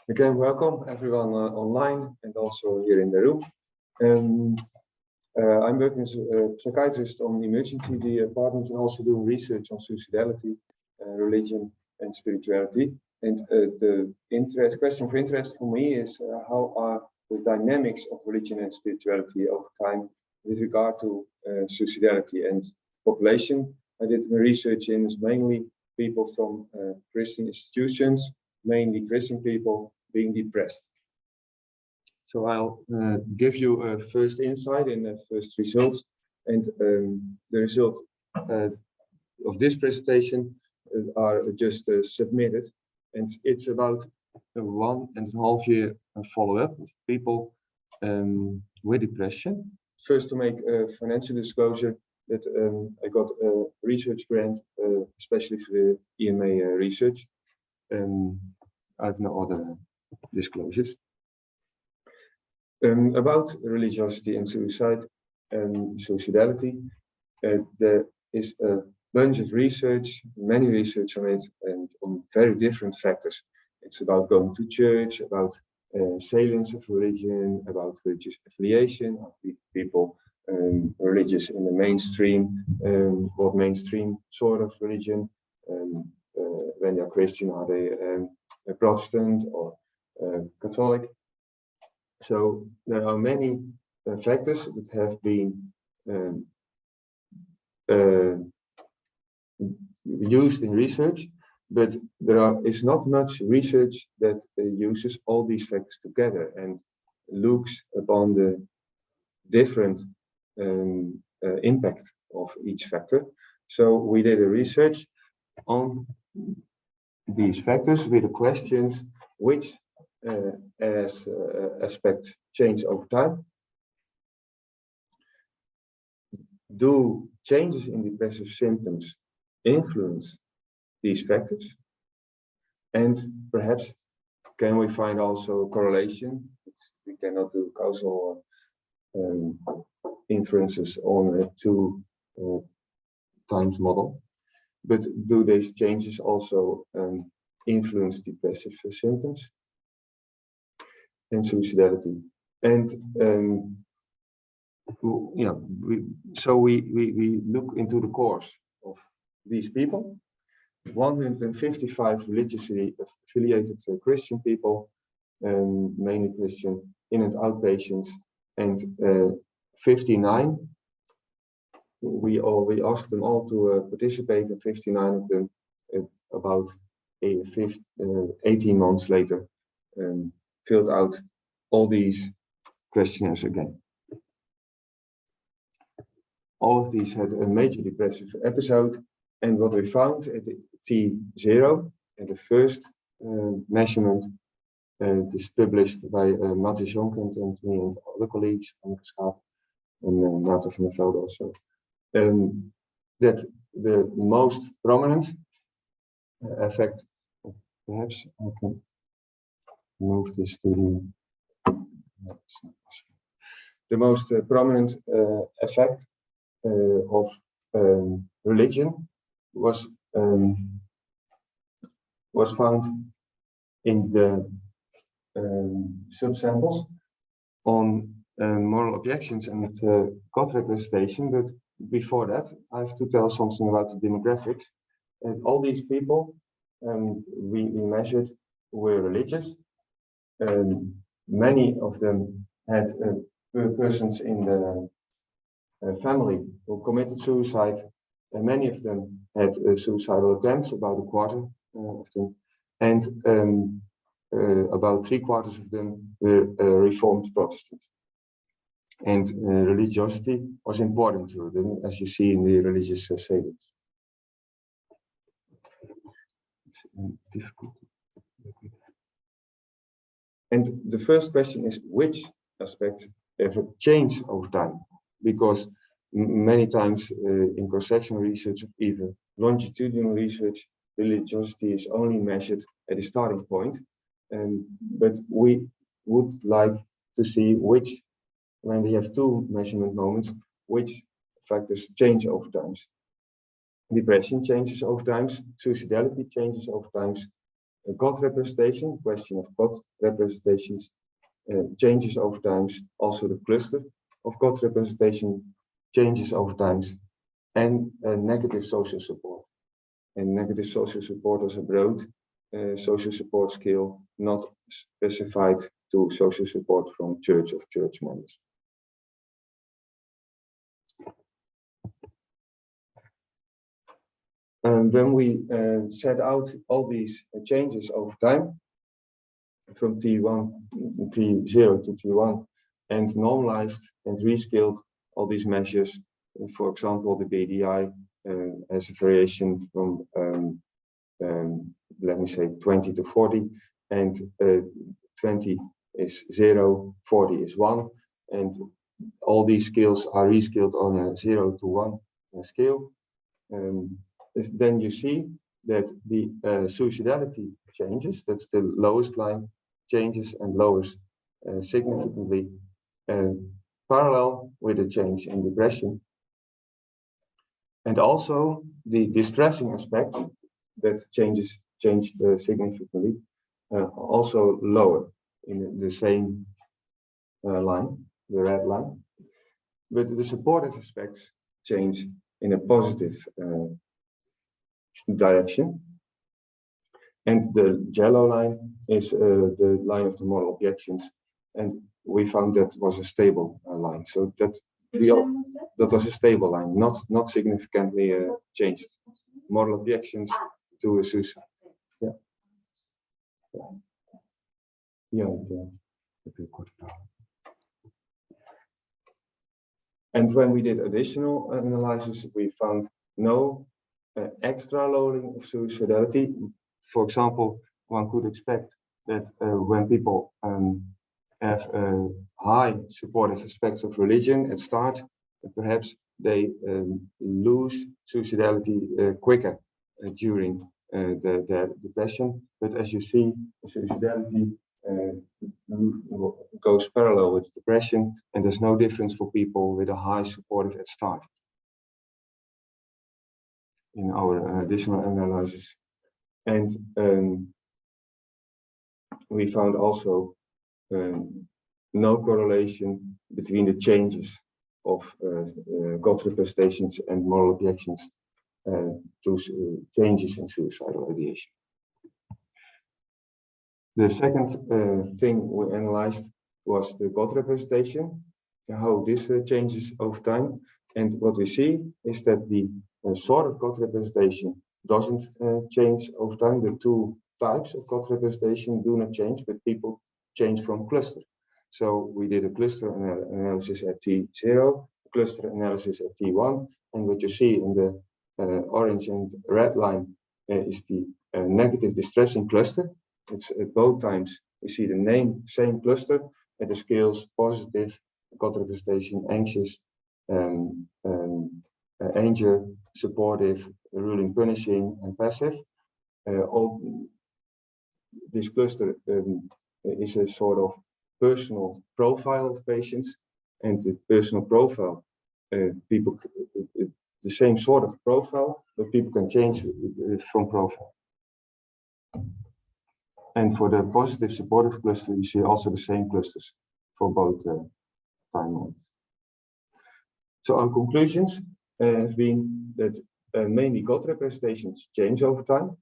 Again, welcome everyone online and also here in the room. I'm working as a psychiatrist on emergency department and also doing research on suicidality, religion and spirituality. And the question of interest for me is how are the dynamics of religion and spirituality over time with regard to suicidality and population. I did my research in is mainly people from Christian institutions, mainly Christian people being depressed. So I'll give you a first insight and the first results, and the result of this presentation are just submitted, and it's about a 1.5 year follow-up of people with depression. First, to make a financial disclosure that I got a research grant, especially for the EMA research. I have no other disclosures. About religiosity and suicide and suicidality, there is a bunch of research, many research on it, and on very different factors. It's about going to church, about salience of religion, about religious affiliation, of people religious in the mainstream, what mainstream sort of religion, when they're Christian, are they a Protestant or Catholic? So there are many factors that have been used in research, but there is not much research that uses all these factors together and looks upon the different impact of each factor. So we did a research on these factors with the questions which aspects change over time. Do changes in depressive symptoms influence these factors? And perhaps can we find also a correlation? We cannot do causal inferences on a 2 times model, but do these changes also influence depressive symptoms and suicidality? And yeah, we look into the course of these people. 155 religiously affiliated Christian people, mainly Christian, in and outpatients, and 59. We asked them all to participate, and 59 of them, about 18 months later, filled out all these questionnaires again. All of these had a major depressive episode, and what we found at the T0, at the first measurement, this published by Matthias Jonkent and me and other colleagues, Hanneke Schaap and Nathan van der Velde also, that the most prominent effect, perhaps I can move this to the most prominent effect of religion was found in the subsamples on moral objections and God representation. But before that, I have to tell something about the demographics. And all these people we measured were religious. Many of them had persons in the family who committed suicide, and many of them had suicidal attempts, about a quarter of them, and about 3/4 of them were Reformed Protestants. And religiosity was important to them, as you see in the religious salience. It's difficult. And the first question is, which aspects have changed over time? Because many times in cross-sectional research, or even longitudinal research, religiosity is only measured at a starting point. But we would like to see which, when we have 2 measurement moments, which factors change over time. Depression changes over time, suicidality changes over time, God representation, question of God representations, changes over time. Also the cluster of God representation changes over time, and negative social support. And negative social support is a broad social support scale, not specified to social support from church or church members. When we set out all these changes over time, from T1, T0 to T1, and normalized and rescaled all these measures, for example, the BDI has a variation from, let me say, 20 to 40, and 20 is 0, 40 is 1, and all these scales are rescaled on a 0 to 1 scale. Then you see that the suicidality changes, that's the lowest line, changes and lowers significantly parallel with the change in depression. And also the distressing aspect that changed significantly, also lower in the same line, the red line. But the supportive aspects change in a positive direction. And the yellow line is the line of the moral objections, and we found that was a stable line. So that was a stable line, not significantly changed. Moral objections to a suicide. Yeah. And when we did additional analysis, we found no extra lowering of suicidality. For example, one could expect that when people have high supportive aspects of religion at start, perhaps they lose suicidality quicker during their depression. But as you see, suicidality goes parallel with depression, and there's no difference for people with a high supportive at start. In our additional analysis. And we found also no correlation between the changes of God representations and moral objections to changes in suicidal ideation. The second thing we analyzed was the God representation, how this changes over time. And what we see is that the sort of God representation doesn't change over time. The two types of God representation do not change, but people change from cluster. So we did a cluster analysis at T0, a cluster analysis at T1, and what you see in the orange and red line is the negative distressing cluster. It's at both times we see the same cluster at the scales positive, God representation, anxious, anger, supportive, ruling, punishing, and passive. All this cluster is a sort of personal profile of patients, and the personal profile, the same sort of profile, but people can change from profile. And for the positive supportive cluster, you see also the same clusters for both time moments. So our conclusions have been that mainly God representations change over time.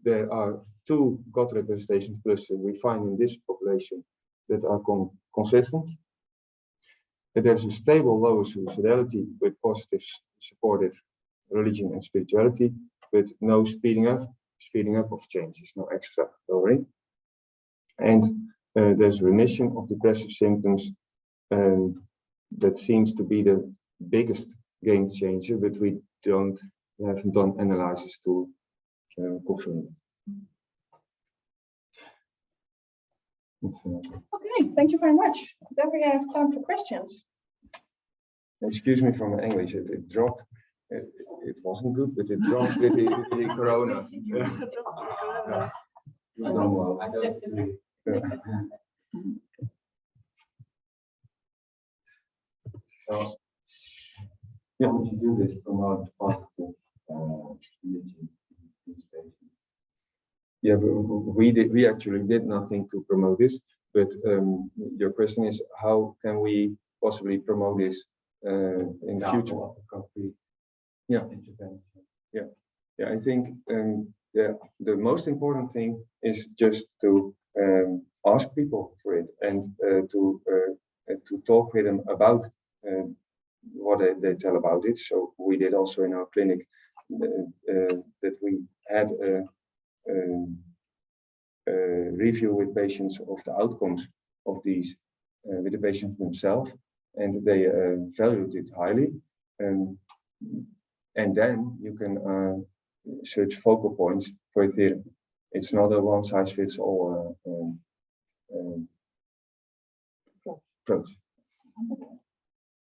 There are two God representation clusters we find in this population that are consistent. There's a stable lower suicidality with positive supportive religion and spirituality, but no speeding up of changes, no extra lowering. And there's remission of depressive symptoms, and that seems to be the biggest game changer, but we haven't done analysis to confirm it. Okay, thank you very much. Then we have time for questions. Excuse me for my English, it dropped. It wasn't good, but it dropped with the corona. So, yeah, would you do this promote positive religion in these patients? Yeah, but we actually did nothing to promote this. But your question is, how can we possibly promote this in the future? Yeah. Yeah, I think the most important thing is just to ask people for it and to talk with them about what they tell about it. So we did also in our clinic that we had a review with patients of the outcomes of these with the patients themselves, and they valued it highly. And then you can search focal points for therapy. It's not a one-size-fits-all approach.